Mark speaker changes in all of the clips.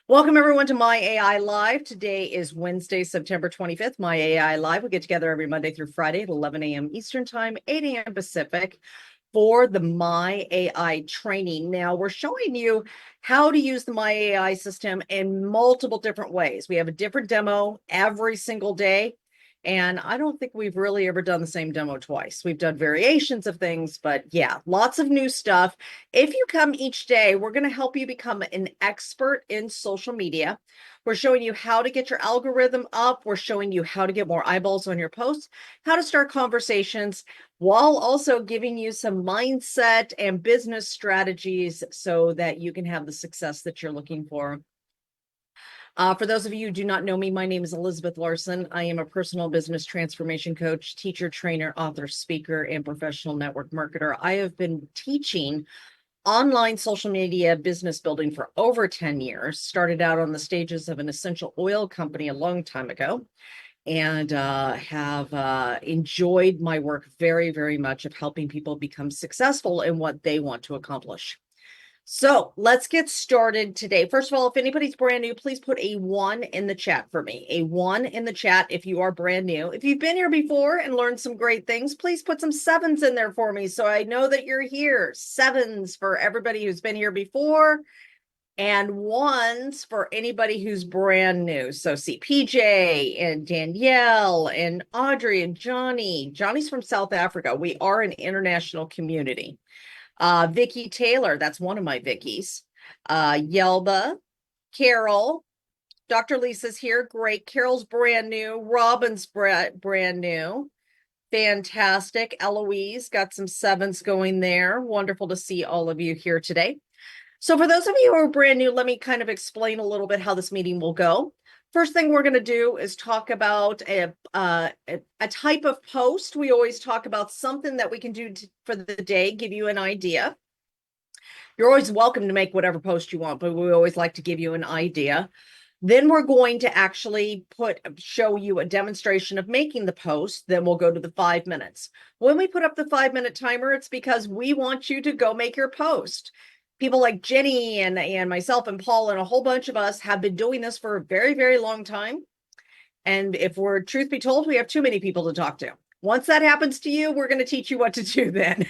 Speaker 1: Welcome everyone to My AI Live. Today is Wednesday, September 25th. My AI Live. We get together every Monday through Friday at 11 a.m. Eastern Time, 8 a.m. Pacific for the My AI training. Now we're showing you how to use the My AI system in multiple different ways. We have a different demo every single day. And I don't think we've really ever done the same demo twice. We've done variations of things, but yeah, lots of new stuff. If you come each day, we're going to help you become an expert in social media. We're showing you how to get your algorithm up. We're showing you how to get more eyeballs on your posts, how to start conversations, while also giving you some mindset and business strategies so that you can have the success that you're looking for. For those of you who do not know me, my name is Elizabeth Larson. I am a personal business transformation coach, teacher, trainer, author, speaker, and professional network marketer. I have been teaching online social media business building for over 10 years. Started out on the stages of an essential oil company a long time ago, and have enjoyed my work very, very much of helping people become successful in what they want to accomplish. So let's get started today. First of all, if anybody's brand new, please put a 1 in the chat for me. A 1 in the chat if you are brand new. If you've been here before and learned some great things, please put some 7s in there for me so I know that you're here. 7s for everybody who's been here before and 1s for anybody who's brand new. So see PJ and Danielle and Audrey and Johnny. Johnny's from South Africa. We are an international community. Vicky Taylor, that's one of my Vickies. Yelba, Carol, Dr. Lisa's here. Great. Carol's brand new. Robin's brand new. Fantastic. Eloise got some 7s going there. Wonderful to see all of you here today. So for those of you who are brand new, let me kind of explain a little bit how this meeting will go. First thing we're going to do is talk about a type of post. We always talk about something that we can do for the day, give you an idea. You're always welcome to make whatever post you want, but we always like to give you an idea. Then we're going to actually show you a demonstration of making the post. Then we'll go to the 5 minutes. When we put up the 5-minute timer, it's because we want you to go make your post. People like Jenny and myself and Paul and a whole bunch of us have been doing this for a very, very long time. And if we're truth be told, we have too many people to talk to. Once that happens to you, we're going to teach you what to do then.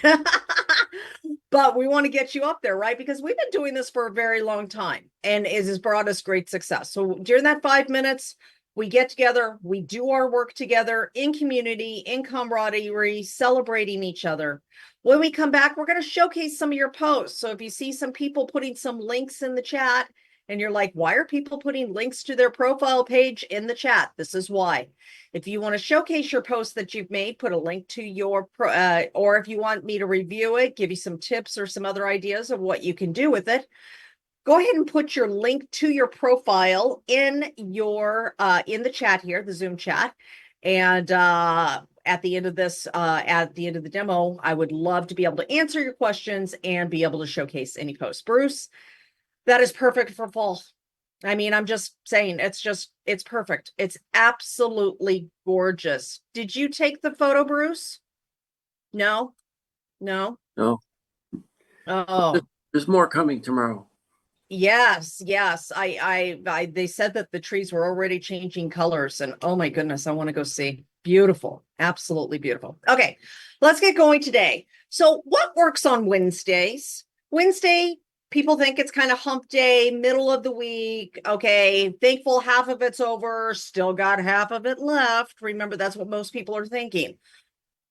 Speaker 1: But we want to get you up there, right? Because we've been doing this for a very long time and it has brought us great success. So during that 5 minutes, we get together, we do our work together in community, in camaraderie, celebrating each other. When we come back, we're going to showcase some of your posts. So if you see some people putting some links in the chat and you're like, why are people putting links to their profile page in the chat? This is why. If you want to showcase your post that you've made, put a link to your, or if you want me to review it, give you some tips or some other ideas of what you can do with it, go ahead and put your link to your profile in your in the chat here, the Zoom chat. And at the end of this, at the end of the demo, I would love to be able to answer your questions and be able to showcase any posts. Bruce, that is perfect for fall. I mean, I'm just saying, it's perfect. It's absolutely gorgeous. Did you take the photo, Bruce? No? No?
Speaker 2: No.
Speaker 1: Oh.
Speaker 2: There's more coming tomorrow.
Speaker 1: Yes. They said that the trees were already changing colors, and oh my goodness, I want to go see. Beautiful. Absolutely beautiful. Okay, let's get going today. So what works on Wednesdays? Wednesday, people think it's kind of hump day, middle of the week. Okay, thankful half of it's over, still got half of it left. Remember, that's what most people are thinking.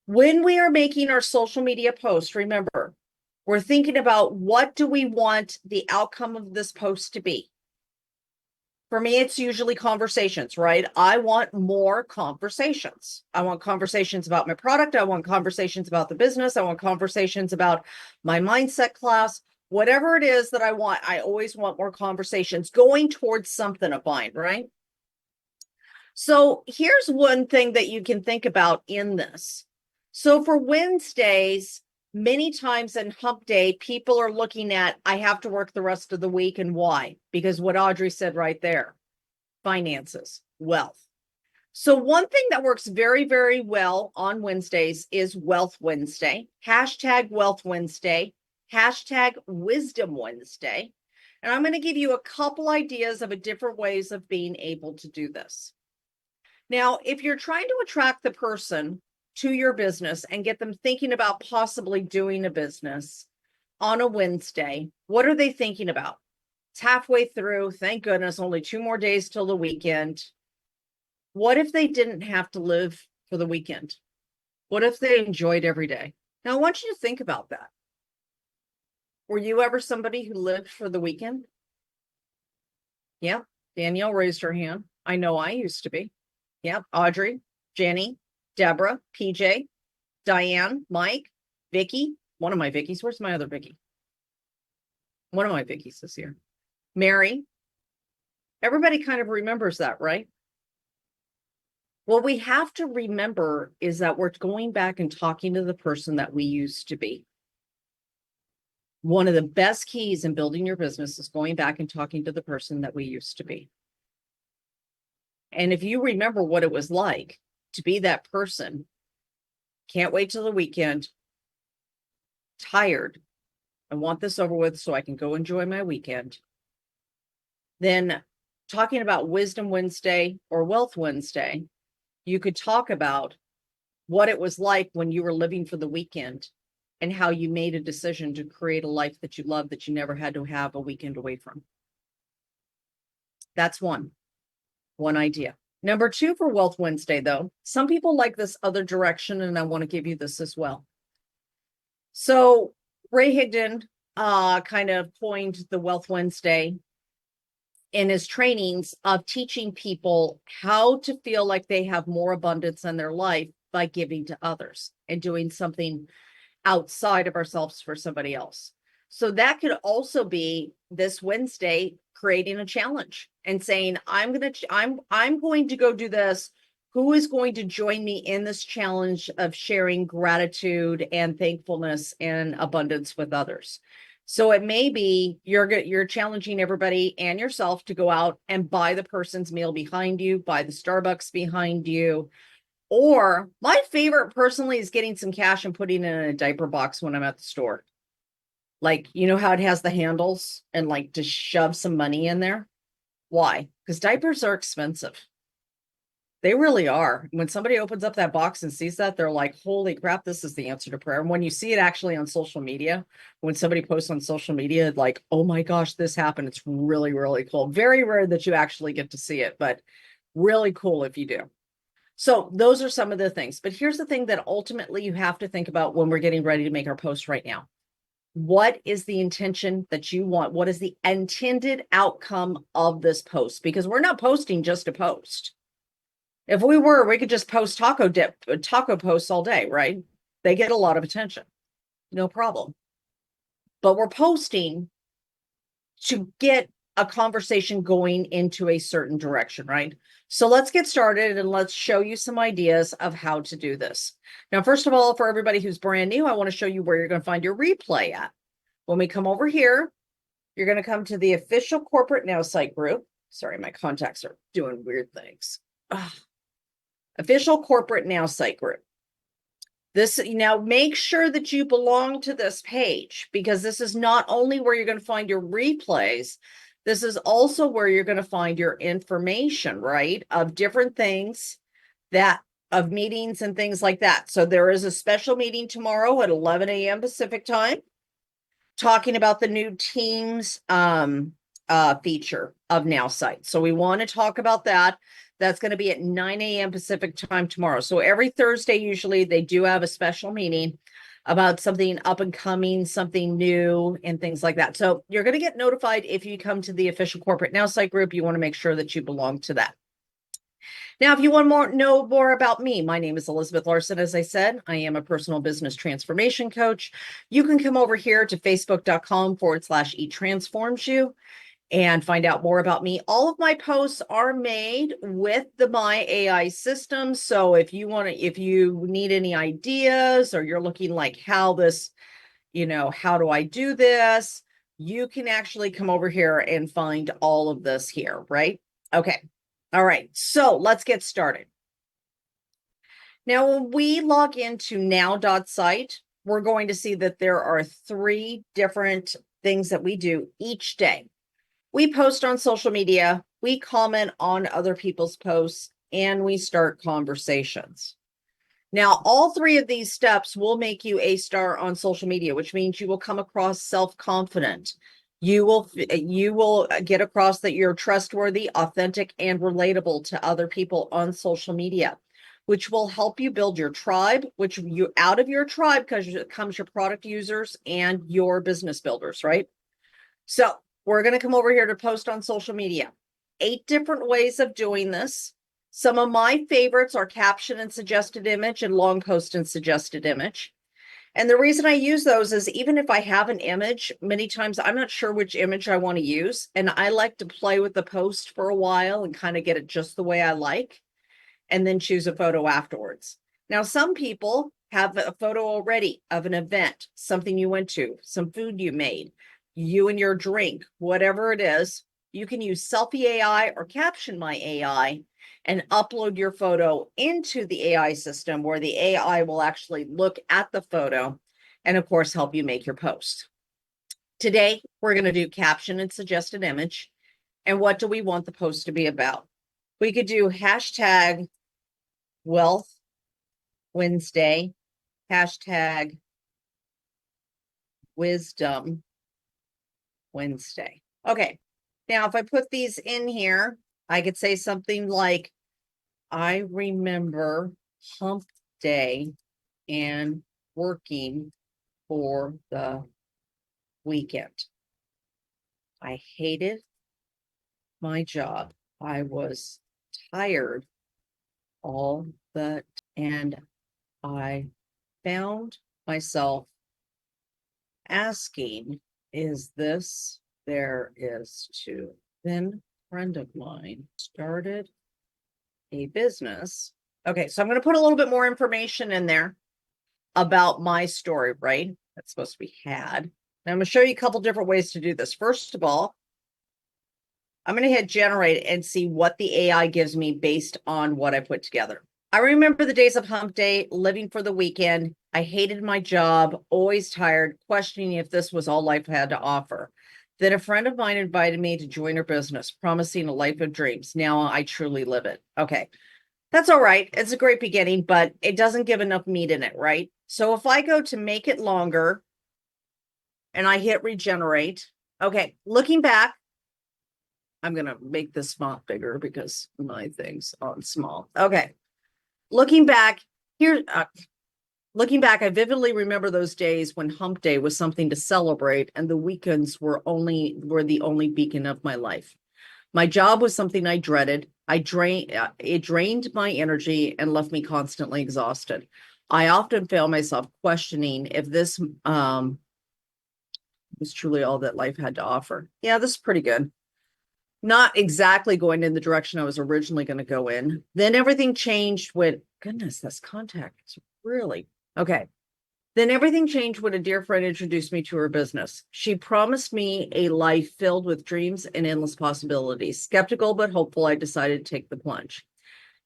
Speaker 1: When we are making our social media posts, remember, we're thinking about what do we want the outcome of this post to be? For me, it's usually conversations, right? I want more conversations. I want conversations about my product. I want conversations about the business. I want conversations about my mindset class. Whatever it is that I want, I always want more conversations going towards something of mine, right? So here's one thing that you can think about in this. So for Wednesdays, many times in hump day, people are looking at, I have to work the rest of the week. And why? Because what Audrey said right there, finances, wealth. So one thing that works very, very well on Wednesdays is Wealth Wednesday, hashtag Wealth Wednesday, hashtag Wisdom Wednesday. And I'm going to give you a couple ideas of different ways of being able to do this. Now, if you're trying to attract the person to your business and get them thinking about possibly doing a business on a Wednesday, what are they thinking about? It's halfway through. Thank goodness, only 2 more days till the weekend. What if they didn't have to live for the weekend? What if they enjoyed every day? Now, I want you to think about that. Were you ever somebody who lived for the weekend? Yeah, Danielle raised her hand. I know I used to be. Yep, Audrey, Jenny, Deborah, PJ, Diane, Mike, Vicky, one of my Vickies. Where's my other Vicky? One of my Vickies is here. Mary. Everybody kind of remembers that, right? What we have to remember is that we're going back and talking to the person that we used to be. One of the best keys in building your business is going back and talking to the person that we used to be. And if you remember what it was like to be that person, can't wait till the weekend, tired, I want this over with so I can go enjoy my weekend. Then talking about Wisdom Wednesday or Wealth Wednesday, you could talk about what it was like when you were living for the weekend and how you made a decision to create a life that you love, that you never had to have a weekend away from. That's one idea. Number 2 for Wealth Wednesday, though, some people like this other direction, and I want to give you this as well. So Ray Higdon kind of coined the Wealth Wednesday in his trainings of teaching people how to feel like they have more abundance in their life by giving to others and doing something outside of ourselves for somebody else. So that could also be this Wednesday creating a challenge and saying, I'm going to go do this. Who is going to join me in this challenge of sharing gratitude and thankfulness and abundance with others? So it may be you're challenging everybody and yourself to go out and buy the person's meal behind you, buy the Starbucks behind you. Or my favorite personally is getting some cash and putting it in a diaper box when I'm at the store. Like, you know how it has the handles and like to shove some money in there? Why? Because diapers are expensive. They really are. When somebody opens up that box and sees that, they're like, holy crap, this is the answer to prayer. And when you see it actually on social media, when somebody posts on social media, like, oh my gosh, this happened. It's really, really cool. Very rare that you actually get to see it, but really cool if you do. So those are some of the things. But here's the thing that ultimately you have to think about when we're getting ready to make our post right now. What is the intention that you want? What is the intended outcome of this post? Because we're not posting just to post. If we were, we could just post taco posts all day, right? They get a lot of attention. No problem. But we're posting to get a conversation going into a certain direction, right? So let's get started and let's show you some ideas of how to do this. Now, first of all, for everybody who's brand new, I want to show you where you're going to find your replay at. When we come over here, you're going to come to the official corporate Nowsite group. Sorry, my contacts are doing weird things. Ugh. Official corporate Nowsite group. This, now make sure that you belong to this page, because this is not only where you're going to find your replays, this is also where you're going to find your information, right? Of different things of meetings and things like that. So there is a special meeting tomorrow at 11 a.m. Pacific time, talking about the new Teams feature of Nowsite. So we want to talk about that. That's going to be at 9 a.m. Pacific time tomorrow. So every Thursday, usually they do have a special meeting about something up and coming, something new, and things like that. So you're going to get notified if you come to the official corporate Nowsite group. You want to make sure that you belong to that. Now, if you want to know more about me, my name is Elizabeth Larson. As I said, I am a personal business transformation coach. You can come over here to facebook.com/eTransformsYou and find out more about me. All of my posts are made with the My AI system. So if you need any ideas, or you're looking like how do I do this? You can actually come over here and find all of this here, right? Okay. All right. So let's get started. Now, when we log into now.site, we're going to see that there are 3 different things that we do each day. We post on social media, we comment on other people's posts, and we start conversations. Now, all three of these steps will make you a star on social media, which means you will come across self-confident. You will get across that you're trustworthy, authentic, and relatable to other people on social media, which will help you build your tribe, which you out of your tribe comes your product users and your business builders, right? So we're going to come over here to post on social media. 8 different ways of doing this. Some of my favorites are caption and suggested image and long post and suggested image. And the reason I use those is even if I have an image, many times I'm not sure which image I want to use. And I like to play with the post for a while and kind of get it just the way I like, and then choose a photo afterwards. Now, some people have a photo already of an event, something you went to, some food you made, you and your drink, whatever it is. You can use Selfie AI or Caption My AI and upload your photo into the AI system where the AI will actually look at the photo and, of course, help you make your post. Today, we're going to do caption and suggested image. And what do we want the post to be about? We could do hashtag Wealth Wednesday, hashtag Wisdom Wednesday. Okay, now if I put these in here, I could say something like, I remember hump day and working for the weekend. I hated my job. I was tired all the and I found myself asking, is this there is to? Then a friend of mine started a business. Okay, so I'm going to put a little bit more information in there about my story, right? That's supposed to be had. And I'm going to show you a couple different ways to do this. First of all, I'm going to hit generate and see what the AI gives me based on what I put together. I remember the days of hump day, living for the weekend. I hated my job, always tired, questioning if this was all life had to offer. Then a friend of mine invited me to join her business, promising a life of dreams. Now I truly live it. Okay, that's all right. It's a great beginning, but it doesn't give enough meat in it, right? So if I go to make it longer and I hit regenerate, okay, looking back, I'm going to make this font bigger because my thing's on small. Okay. Looking back, I vividly remember those days when hump day was something to celebrate and the weekends were the only beacon of my life. My job was something I dreaded. It drained my energy and left me constantly exhausted. I often found myself questioning if this was truly all that life had to offer. Yeah, this is pretty good. Not exactly going in the direction I was originally going to go in. Then everything changed when, goodness, this contact is really, okay. Then everything changed when a dear friend introduced me to her business. She promised me a life filled with dreams and endless possibilities. Skeptical but hopeful, I decided to take the plunge.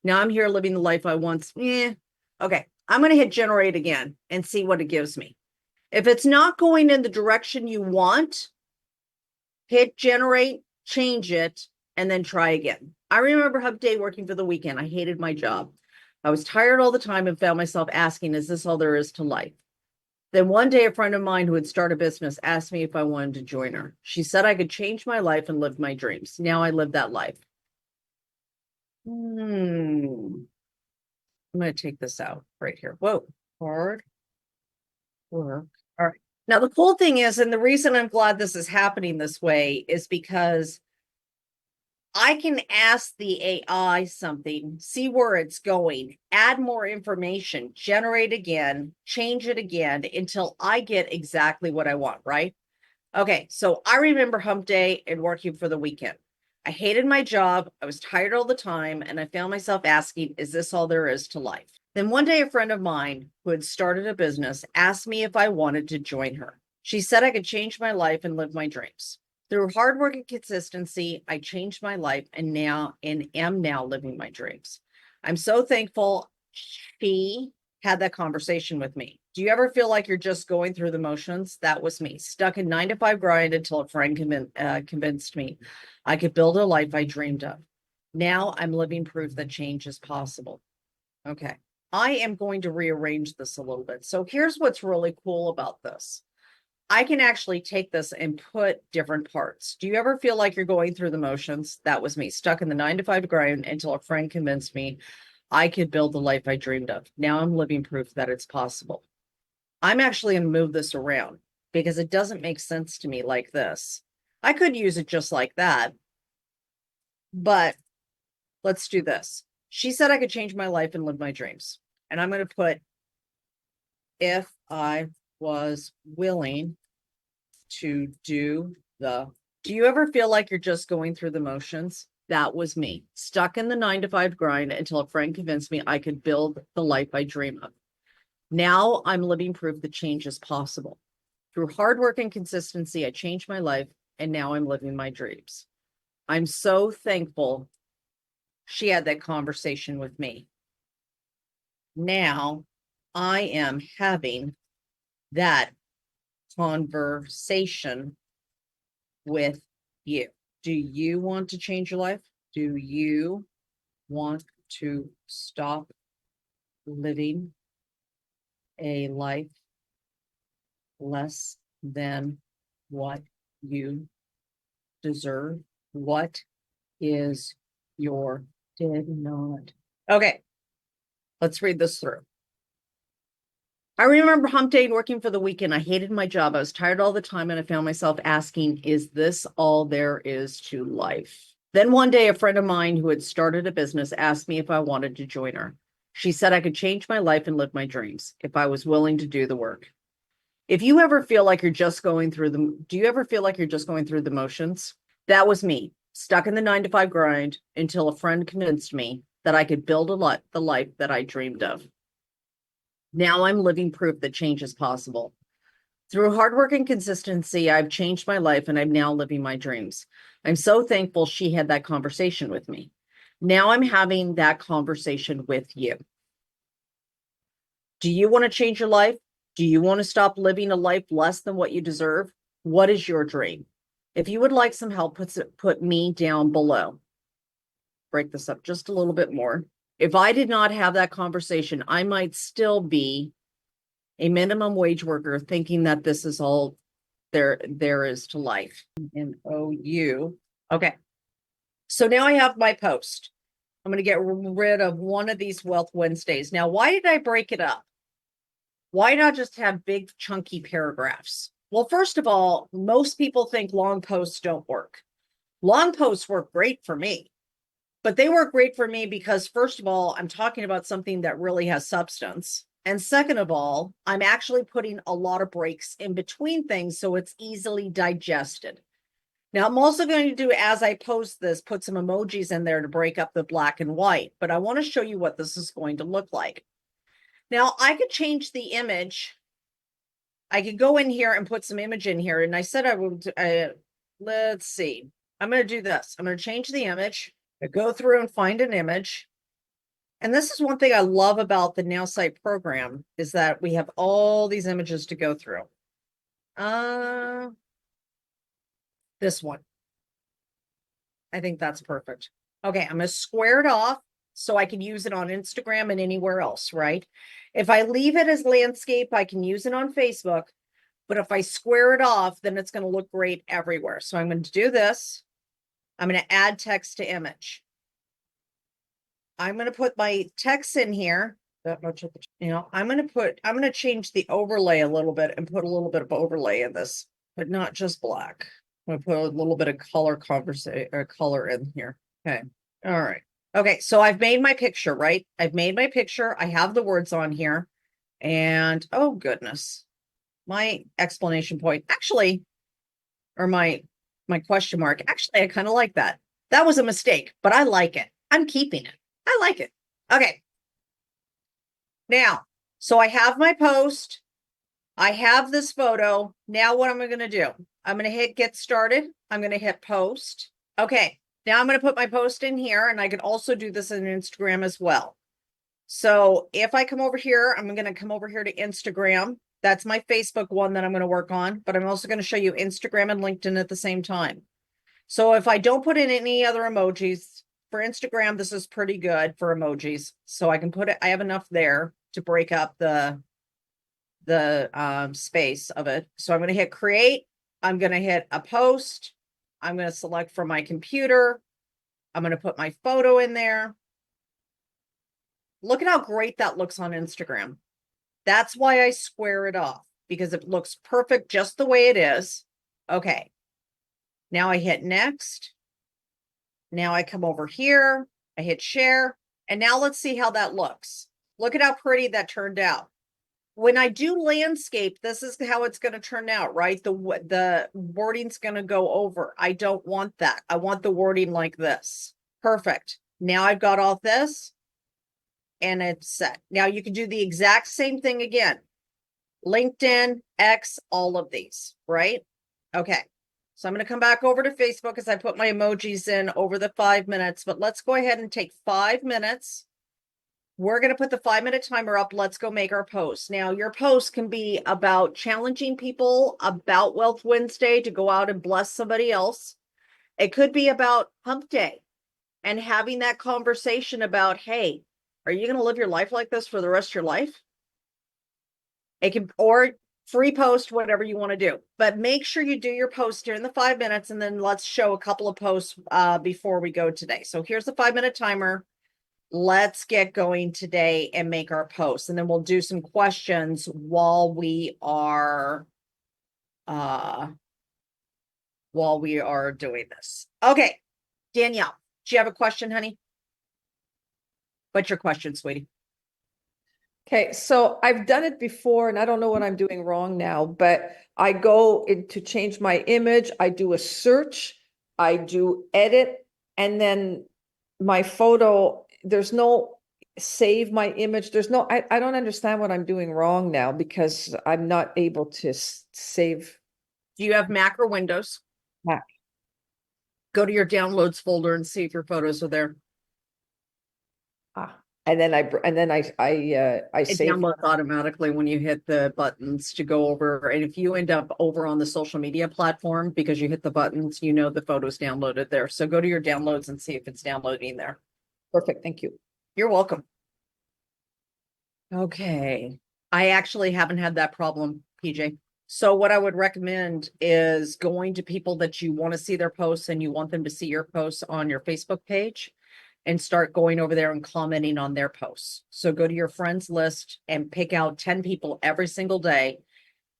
Speaker 1: Now I'm here living the life I once, okay. I'm going to hit generate again and see what it gives me. If it's not going in the direction you want, hit generate, change it, and then try again. I remember hump day working for the weekend. I hated my job. I was tired all the time and found myself asking, is this all there is to life? Then one day, a friend of mine who had started a business asked me if I wanted to join her. She said I could change my life and live my dreams. Now I live that life. I'm going to take this out right here. Whoa, hard work. All right. Now, the cool thing is, and the reason I'm glad this is happening this way is because I can ask the AI something, see where it's going, add more information, generate again, change it again until I get exactly what I want, right? Okay, so I remember hump day and working for the weekend. I hated my job. I was tired all the time, and I found myself asking, is this all there is to life? Then one day, a friend of mine who had started a business asked me if I wanted to join her. She said I could change my life and live my dreams. Through hard work and consistency, I changed my life and am now living my dreams. I'm so thankful she had that conversation with me. Do you ever feel like you're just going through the motions? That was me, stuck in 9 to 5 grind until a friend convinced me I could build a life I dreamed of. Now I'm living proof that change is possible. Okay. I am going to rearrange this a little bit. So here's what's really cool about this. I can actually take this and put different parts. Do you ever feel like you're going through the motions? That was me, stuck in the 9 to 5 grind until a friend convinced me I could build the life I dreamed of. Now I'm living proof that it's possible. I'm actually going to move this around because it doesn't make sense to me like this. I could use it just like that, but let's do this. She said I could change my life and live my dreams. And I'm going to put, if I was willing to do you ever feel like you're just going through the motions? That was me, stuck in the 9 to 5 grind until a friend convinced me I could build the life I dream of. Now I'm living proof that change is possible. Through hard work and consistency, I changed my life, and now I'm living my dreams. I'm so thankful she had that conversation with me. Now I am having that conversation with you. Do you want to change your life? Do you want to stop living a life less than what you deserve? What is your did not? Okay, let's read this through. I remember hump day and working for the weekend. I hated my job. I was tired all the time, and I found myself asking, is this all there is to life? Then one day, a friend of mine who had started a business asked me if I wanted to join her. She said I could change my life and live my dreams if I was willing to do the work. If you ever feel like you're just going through do you ever feel like you're just going through the motions? That was me, stuck in the 9 to 5 grind until a friend convinced me that I could build the life that I dreamed of. Now I'm living proof that change is possible. Through hard work and consistency, I've changed my life and I'm now living my dreams. I'm so thankful she had that conversation with me. Now I'm having that conversation with you. Do you want to change your life? Do you want to stop living a life less than what you deserve? What is your dream? If you would like some help, put me down below. Break this up just a little bit more. If I did not have that conversation, I might still be a minimum wage worker thinking that this is all there is to life. NOU. Okay. So now I have my post. I'm going to get rid of one of these Wealth Wednesdays. Now, why did I break it up? Why not just have big chunky paragraphs? Well, first of all, most people think long posts don't work. Long posts work great for me. But they work great for me because, first of all, I'm talking about something that really has substance. And second of all, I'm actually putting a lot of breaks in between things so it's easily digested. Now, I'm also going to do, as I post this, put some emojis in there to break up the black and white. But I want to show you what this is going to look like. Now, I could change the image. I could go in here and put some image in here. And I said I would, let's see. I'm going to do this. I'm going to change the image. I go through and find an image. And this is one thing I love about the Nowsite program is that we have all these images to go through. This one. I think that's perfect. Okay, I'm going to square it off so I can use it on Instagram and anywhere else, right? If I leave it as landscape, I can use it on Facebook. But if I square it off, then it's going to look great everywhere. So I'm going to do this. I'm going to add text to image. I'm going to put my text in here. That much of the, I'm going to change the overlay a little bit and put a little bit of overlay in this, but not just black. I'm going to put a little bit of color in here. Okay. All right. Okay. So I've made my picture, right? I've made my picture. I have the words on here and oh goodness, my explanation point actually, or my question mark. Actually, I kind of like that. That was a mistake, but I like it. I'm keeping it. I like it. Okay. Now, so I have my post. I have this photo. Now what am I going to do? I'm going to hit get started. I'm going to hit post. Okay. Now I'm going to put my post in here and I can also do this in Instagram as well. So if I come over here, I'm going to come over here to Instagram. That's my Facebook one that I'm going to work on, but I'm also going to show you Instagram and LinkedIn at the same time. So if I don't put in any other emojis for Instagram, this is pretty good for emojis. So I can put it, I have enough there to break up the space of it. So I'm going to hit create. I'm going to hit a post. I'm going to select from my computer. I'm going to put my photo in there. Look at how great that looks on Instagram. That's why I square it off, because it looks perfect just the way it is. Okay. Now I hit next. Now I come over here. I hit share. And now let's see how that looks. Look at how pretty that turned out. When I do landscape, this is how it's going to turn out, right? The wording's going to go over. I don't want that. I want the wording like this. Perfect. Now I've got all this and it's set. Now you can do the exact same thing again. LinkedIn, X, all of these, right? Okay. So I'm going to come back over to Facebook as I put my emojis in over the 5 minutes, but let's go ahead and take 5 minutes. We're going to put the 5-minute timer up. Let's go make our post. Now, your post can be about challenging people about Wealth Wednesday to go out and bless somebody else. It could be about hump day and having that conversation about, hey, are you going to live your life like this for the rest of your life? It can, or free post, whatever you want to do, but make sure you do your post during the 5 minutes, and then let's show a couple of posts before we go today. So here's the 5-minute timer. Let's get going today and make our posts, and then we'll do some questions while we are doing this. Okay, Danielle, do you have a question, honey? What's your question, sweetie?
Speaker 3: Okay, so I've done it before and I don't know what I'm doing wrong now, but I go in to change my image, I do a search, I do edit, and then my photo, there's no save my image. There's no, I don't understand what I'm doing wrong now because I'm not able to save.
Speaker 1: Do you have Mac or Windows?
Speaker 3: Mac.
Speaker 1: Go to your downloads folder and see if your photos are there.
Speaker 3: And then I
Speaker 1: It
Speaker 3: save.
Speaker 1: downloads automatically when you hit the buttons to go over. And if you end up over on the social media platform because you hit the buttons, you know the photo's downloaded there. So go to your downloads and see if it's downloading there.
Speaker 3: Perfect, thank you.
Speaker 1: You're welcome. Okay. I actually haven't had that problem, PJ. So what I would recommend is going to people that you want to see their posts and you want them to see your posts on your Facebook page and start going over there and commenting on their posts. So go to your friends list and pick out 10 people every single day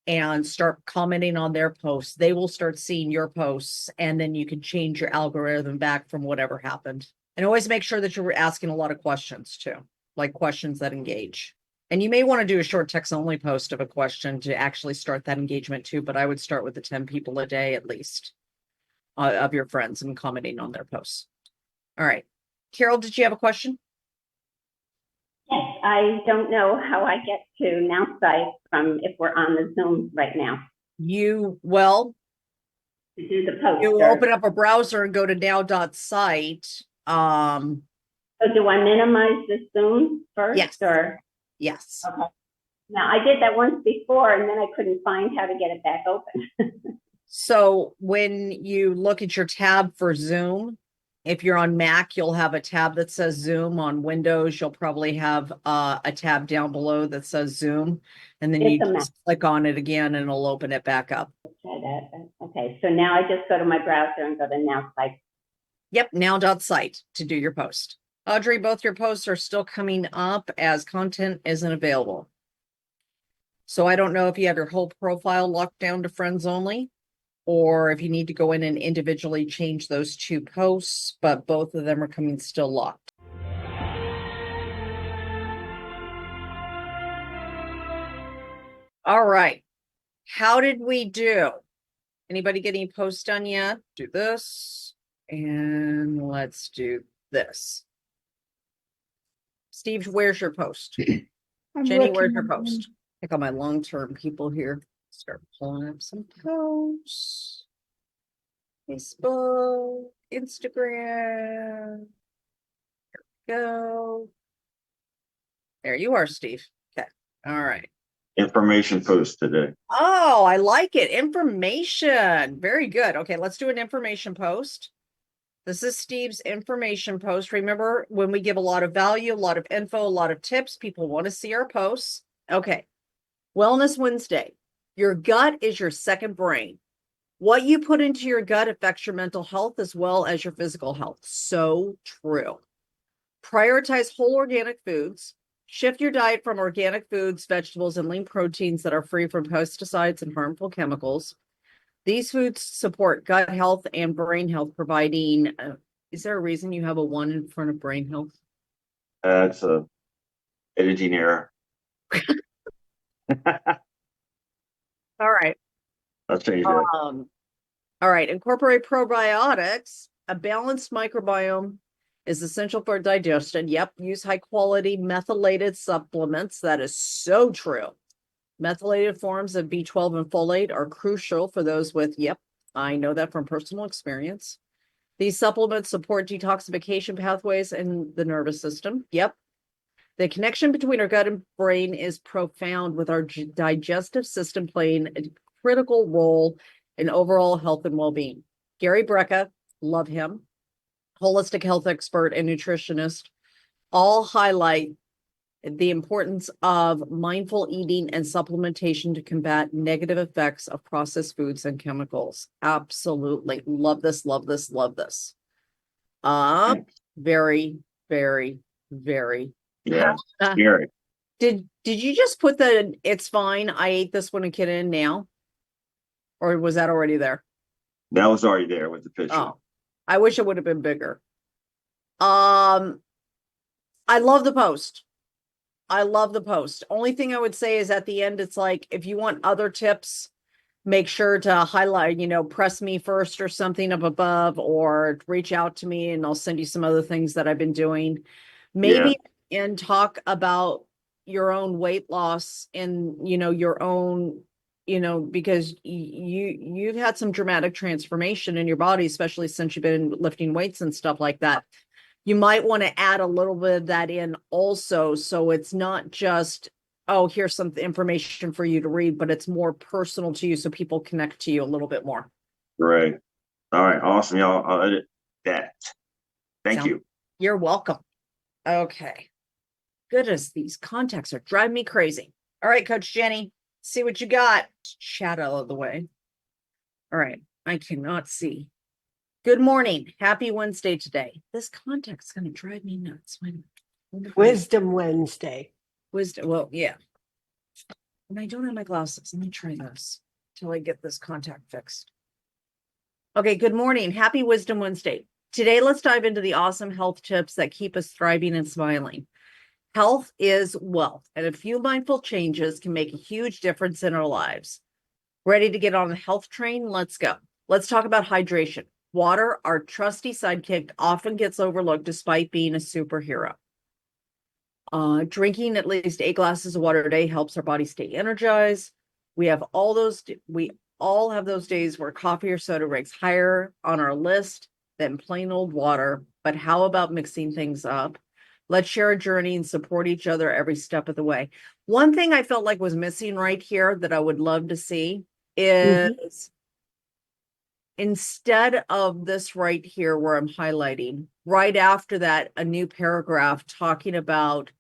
Speaker 1: and start commenting on their posts. They will start seeing your posts, and then you can change your algorithm back from whatever happened. And always make sure that you're asking a lot of questions too, like questions that engage. And you may want to do a short text only post of a question to actually start that engagement too, but I would start with the 10 people a day at least of your friends and commenting on their posts. All right. Carol, did you have a question?
Speaker 4: Yes, I don't know how I get to Nowsite from if we're on the Zoom right now to do the post.
Speaker 1: You open up a browser and go to now.site.
Speaker 4: So do I minimize the Zoom first?
Speaker 1: Yes.
Speaker 4: Or?
Speaker 1: Yes.
Speaker 4: Okay. Now I did that once before and then I couldn't find how to get it back open.
Speaker 1: So when you look at your tab for Zoom, if you're on Mac, you'll have a tab that says Zoom. On Windows, you'll probably have a tab down below that says Zoom. And then you just click on it again and it'll open it back up.
Speaker 4: Okay, so now I just go to my browser and go to Nowsite.
Speaker 1: Yep, now.site to do your post. Audrey, both your posts are still coming up as content isn't available. So I don't know if you have your whole profile locked down to friends only, or if you need to go in and individually change those 2 posts, but both of them are coming still locked. All right. How did we do? Anybody get any posts done yet? Do this. And let's do this. Steve, where's your post? Jenny, where's your post? I got my long-term people here. Start pulling up some posts. Facebook, Instagram. Here we go. There you are, Steve. Okay. All right.
Speaker 5: Information post today.
Speaker 1: Oh, I like it. Information. Very good. Okay, let's do an information post. This is Steve's information post. Remember, when we give a lot of value, a lot of info, a lot of tips, people want to see our posts. Okay. Wellness Wednesday. Your gut is your second brain. What you put into your gut affects your mental health as well as your physical health. So true. Prioritize whole organic foods. Shift your diet from organic foods, vegetables, and lean proteins that are free from pesticides and harmful chemicals. These foods support gut health and brain health, providing. Is there a reason you have a 1 in front of brain health?
Speaker 5: It's a editing error.
Speaker 1: All right.
Speaker 5: I'll change that.
Speaker 1: All right. Incorporate probiotics. A balanced microbiome is essential for digestion. Yep. Use high quality methylated supplements. That is so true. Methylated forms of B12 and folate are crucial for those with, yep, I know that from personal experience. These supplements support detoxification pathways in the nervous system. Yep. The connection between our gut and brain is profound, with our digestive system playing a critical role in overall health and well-being. Gary Brecka, love him, holistic health expert and nutritionist, all highlight the importance of mindful eating and supplementation to combat negative effects of processed foods and chemicals. Absolutely. Love this, love this, love this. Very, very, very.
Speaker 5: Yeah, scary.
Speaker 1: Did you just put the "it's fine, I ate this when a kid" in now? Or was that already there?
Speaker 5: That was already there with the picture.
Speaker 1: Oh, I wish it would have been bigger. I love the post. I love the post. Only thing I would say is at the end, it's like, if you want other tips, make sure to highlight, press me first or something up above, or reach out to me and I'll send you some other things that I've been doing. Maybe and talk about your own weight loss and, your own, because you've had some dramatic transformation in your body, especially since you've been lifting weights and stuff like that. You might want to add a little bit of that in also, so it's not just, oh, here's some information for you to read, but it's more personal to you, so people connect to you a little bit more.
Speaker 5: Right. All right. Awesome. Y'all, I'll edit that. Thank you.
Speaker 1: You're welcome. Okay. Goodness, these contacts are driving me crazy. All right, Coach Jenny, see what you got. Chat out of the way. All right. I cannot see. Good morning. Happy Wednesday today. This contact's going to drive me nuts.
Speaker 6: Wisdom Wednesday.
Speaker 1: Wisdom. Well, yeah. And I don't have my glasses. Let me try this till I get this contact fixed. Okay. Good morning. Happy Wisdom Wednesday. Today, let's dive into the awesome health tips that keep us thriving and smiling. Health is wealth, and a few mindful changes can make a huge difference in our lives. Ready to get on the health train? Let's go. Let's talk about hydration. Water, our trusty sidekick, often gets overlooked despite being a superhero. Drinking at least 8 glasses of water a day helps our body stay energized. We all have those days where coffee or soda ranks higher on our list than plain old water. But how about mixing things up? Let's share a journey and support each other every step of the way. One thing I felt like was missing right here that I would love to see is instead of this right here where I'm highlighting, right after that, a new paragraph talking about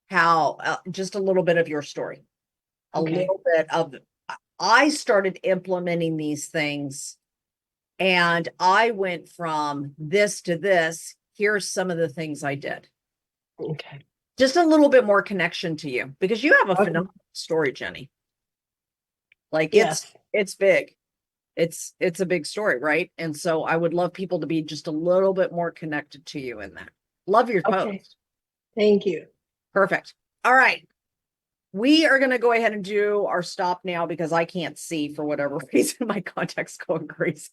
Speaker 1: how just a little bit of your story, a little bit of, I started implementing these things and I went from this to this. Here's some of the things I did.
Speaker 6: Okay.
Speaker 1: Just a little bit more connection to you, because you have a phenomenal story, Jenny. Like it's big. It's a big story, right? And so I would love people to be just a little bit more connected to you in that. Love your post.
Speaker 6: Thank you.
Speaker 1: Perfect. All right. We are going to go ahead and do our stop now because I can't see for whatever reason. My contact's going crazy.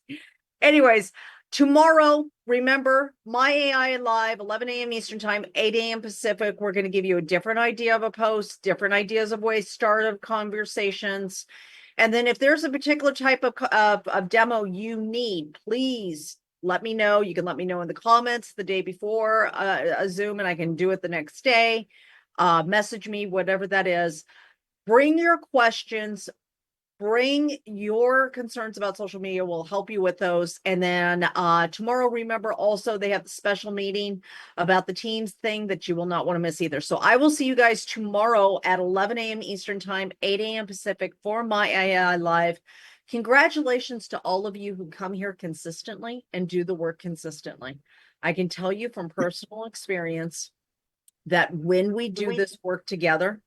Speaker 1: Anyways, tomorrow, remember, My AI Live, 11 a.m. Eastern Time, 8 a.m. Pacific. We're going to give you a different idea of a post, different ideas of ways to start conversations. And then if there's a particular type of demo you need, please let me know. You can let me know in the comments the day before a Zoom, and I can do it the next day. Message me, whatever that is. Bring your questions. Bring your concerns about social media. We'll help you with those. And then tomorrow, remember also they have the special meeting about the Teams thing that you will not want to miss either. So I will see you guys tomorrow at 11 a.m. Eastern time, 8 a.m. Pacific for my AI Live. Congratulations to all of you who come here consistently and do the work consistently. I can tell you from personal experience that when we do this work together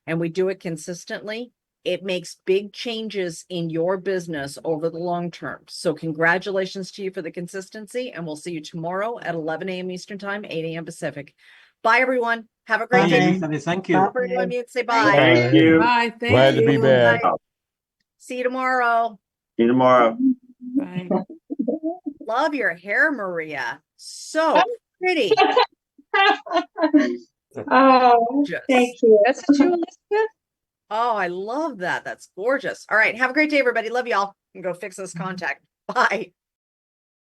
Speaker 1: and we do it consistently, it makes big changes in your business over the long term. So congratulations to you for the consistency, and we'll see you tomorrow at 11 a.m. Eastern time, 8 a.m. Pacific. Bye, everyone. Have a great
Speaker 7: Bye,
Speaker 1: day.
Speaker 7: Elizabeth. Thank you.
Speaker 1: Everyone mute, say bye.
Speaker 5: Thank you.
Speaker 3: Bye, thank
Speaker 8: Glad to be
Speaker 3: you.
Speaker 8: back.
Speaker 1: Bye. See you tomorrow.
Speaker 5: See you tomorrow.
Speaker 3: Bye.
Speaker 1: Love your hair, Maria. So pretty.
Speaker 9: Oh,
Speaker 1: Just.
Speaker 9: thank you.
Speaker 3: That's what you, Elizabeth?
Speaker 1: Oh, I love that. That's gorgeous. All right. Have a great day, everybody. Love y'all. And go fix this contact. Bye.